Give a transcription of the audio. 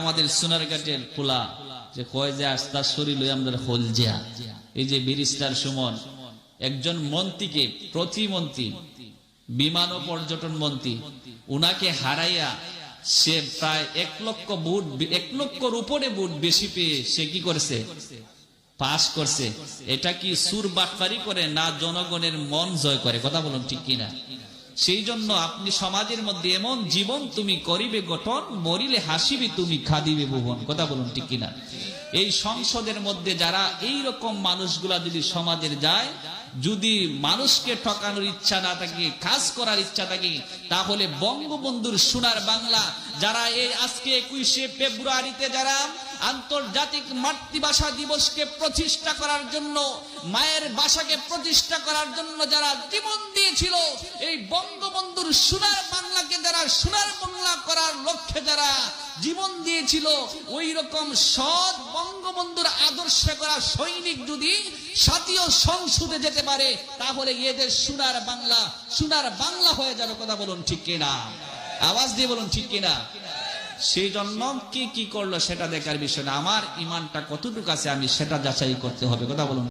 আমাদের সোনারঘাটের পোলা যে কয় যে আস্তা শরীর লই আমরা হল জিয়া, এই যে ব্যারিস্টার সুমন একজন মন্ত্রীকে, প্রতিমন্ত্রী, বিমান ও পর্যটন মন্ত্রী, উনাকে হারাইয়া সে প্রায় 1 লক্ষ ভোট, 1 লক্ষর উপরে ভোট বেশি পেয়ে সে কি করেছে? পাস করছে। এটা কি সুর বাটপারি করে না জনগণের মন জয় করে? কথা বলুন ঠিক কিনা? সেই জন্য আপনি সমাজের মধ্যে এমন জীবন তুমি করিবে গঠন, মরিলে হাসিবে তুমি খাদিবে ভুবন। কথা বলুন ঠিক কিনা? এই সংসদের মধ্যে যারা এই রকম মানুষগুলা যদি সমাজের যায়, যদি মানুষকে ঠকানোর ইচ্ছা না থাকে, কাজ করার ইচ্ছা থাকে, তাহলে বঙ্গবন্ধুর সোনার বাংলা যারা এই আজকে 21শে ফেব্রুয়ারিতে যারা আন্তর্জাতিক মাতৃভাষা দিবসকে প্রতিষ্ঠা করার জন্য, মায়ের ভাষাকে প্রতিষ্ঠা করার জন্য যারা জীবন দিয়েছিল, এই বঙ্গবন্ধুর সোনার বাংলাকে যারা সোনার বাংলা করার লক্ষ্যে যারা জীবন দিয়েছিল, ওই রকম সৎ বঙ্গবন্ধুর আদর্শে করা সৈনিক যদি জাতীয় সংসদে যেতে পারে, তাহলে এদের সোনার বাংলা হয়ে যাবে। কথা বলুন ঠিক কিনা? আওয়াজ দিয়ে বলুন ঠিক কিনা? সেই জন্য কি করলো সেটা দেখার বিষয় না, আমার ইমানটা কতটুকু আছে আমি সেটা যাচাই করতে হবে। কথা বলুন।